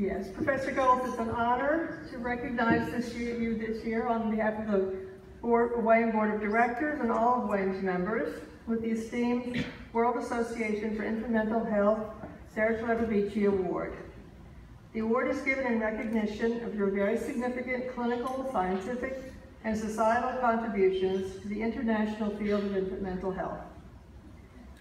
Yes, Professor Golse, it's an honor to recognize you this year on behalf of the Waimh Board of Directors and all of Waimh's members with the esteemed World Association for Infant Mental Health Prix Lebovici Award. The award is given in recognition of your very significant clinical, scientific, and societal contributions to the international field of infant mental health.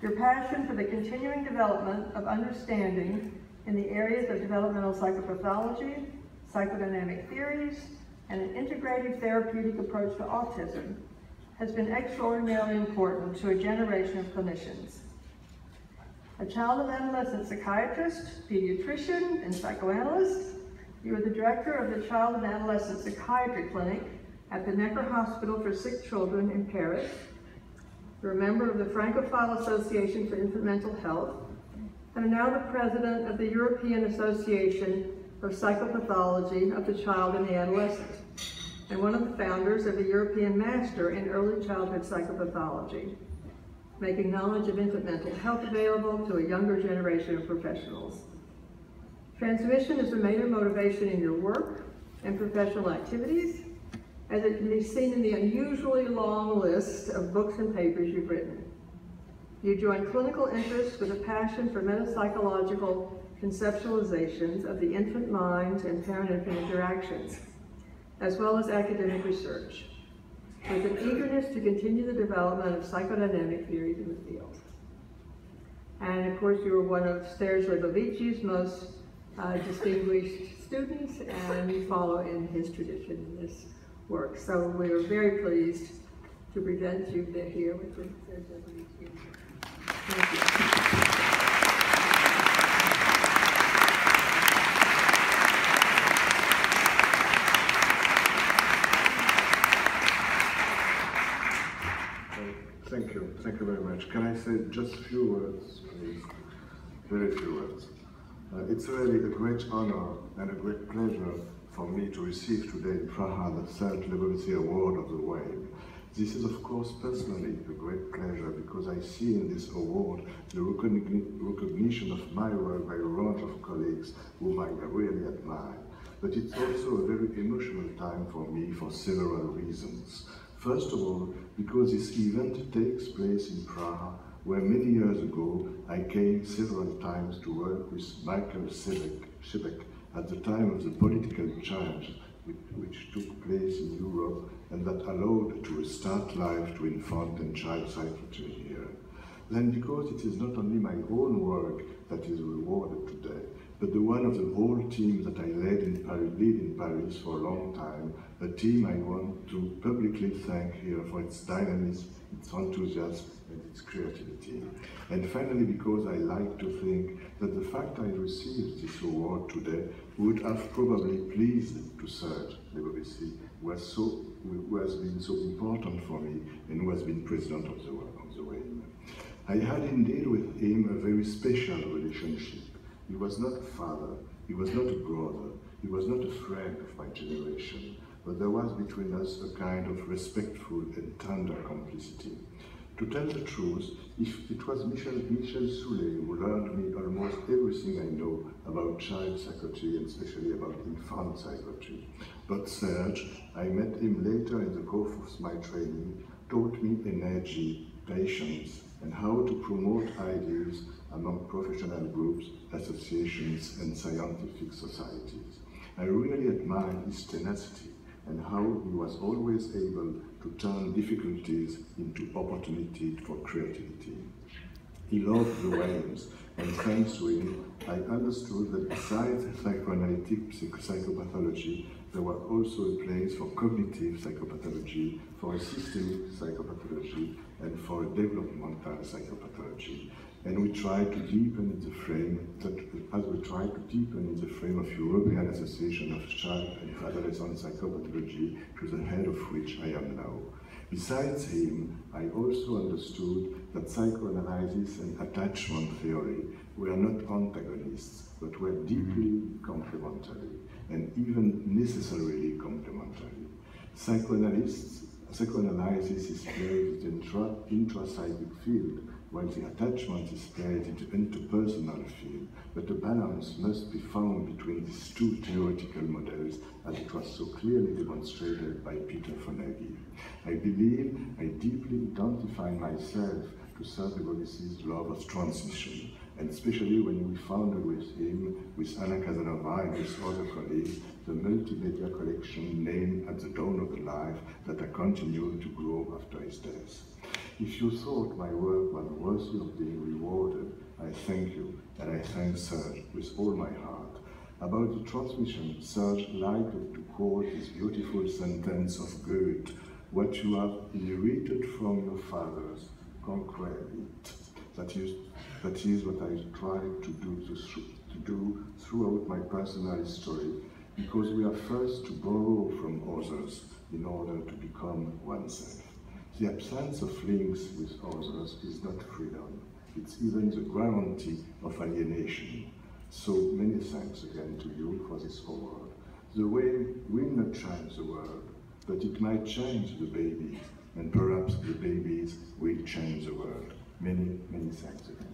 Your passion for the continuing development of understanding in the areas of developmental psychopathology, psychodynamic theories, and an integrative therapeutic approach to autism has been extraordinarily important to a generation of clinicians. A child and adolescent psychiatrist, pediatrician, and psychoanalyst, you are the director of the Child and Adolescent Psychiatry Clinic at the Necker Hospital for Sick Children in Paris. You're a member of the Francophile Association for Infant Mental Health, and are now the president of the European Association of Psychopathology of the Child and the Adolescent, and one of the founders of the European Master in Early Childhood Psychopathology, making knowledge of infant mental health available to a younger generation of professionals. Transmission is a major motivation in your work and professional activities, as it can be seen in the unusually long list of books and papers you've written. You join clinical interests with a passion for metapsychological conceptualizations of the infant mind and parent-infant interactions, as well as academic research, with an eagerness to continue the development of psychodynamic theories in the field. And of course, you were one of Prix Lebovici's most distinguished students, and you follow in his tradition in this work. So we are very pleased to present you here with Prix Lebovici. Thank you. Thank you very much. Can I say just a few words, please? Very few words. It's really a great honor and a great pleasure for me to receive today in Prague the third Lebovici Award of the Waimh. This is, of course, personally a great pleasure because I see in this award the recognition of my work by a range of colleagues whom I really admire. But it's also a very emotional time for me for several reasons. First of all, because this event takes place in Prague, where many years ago I came several times to work with Michael Šebek at the time of the political change which took place in Europe and that allowed to restart life to infant and child psychiatry here. Then because it is not only my own work that is rewarded today, but the one of the whole team that I led in Paris for a long time, a team I want to publicly thank here for its dynamism, its enthusiasm, and its creativity. And finally, because I like to think that the fact I received this award today would have probably pleased to Prix Lebovici, who has been so important for me and who has been president of the Waimh. I had indeed with him a very special relationship. He was not a father, he was not a brother, he was not a friend of my generation, but there was between us a kind of respectful and tender complicity. To tell the truth, it was Michel Soulet who learned me almost everything I know about child psychiatry and especially about infant psychiatry. But Serge, I met him later in the course of my training, taught me energy, patience, and how to promote ideas among professional groups, associations, and scientific societies. I really admire his tenacity and how he was always able to turn difficulties into opportunity for creativity. He loved the Waimhs, and thanks to him, I understood that besides psychoanalytic psychopathology, there was also a place for cognitive psychopathology, for a systemic psychopathology, and for a developmental psychopathology. And we try to deepen in the frame, in the frame of European Association of Child and Adolescent Psychopathology, to the head of which I am now. Besides him, I also understood that psychoanalysis and attachment theory were not antagonists, but were deeply complementary, and even necessarily complementary. Psychoanalysis is placed in intrapsychic field, while the attachment is played in the interpersonal field, but a balance must be found between these two theoretical models, as it was so clearly demonstrated by Peter Fonagy. I believe I deeply identify myself to Sir Lebovici's love of transmission, and especially when we founded with him, with Anna Casanova and his other colleagues, the multimedia collection named At the Dawn of the Life that I continued to grow after his death. If you thought my work was worthy of being rewarded, I thank you, and I thank Serge with all my heart. About the transmission, Serge liked to quote this beautiful sentence of Goethe: "What you have inherited from your fathers, conquer it." That is what I try to do throughout my personal history, because we are first to borrow from others in order to become oneself. The absence of links with others is not freedom. It's even the guarantee of alienation. So many thanks again to you for this award. The way will not change the world, but it might change the babies, and perhaps the babies will change the world. Many, many thanks again.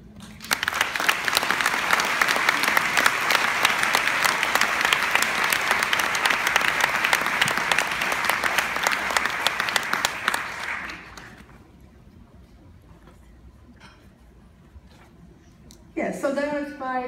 Yes, so that was my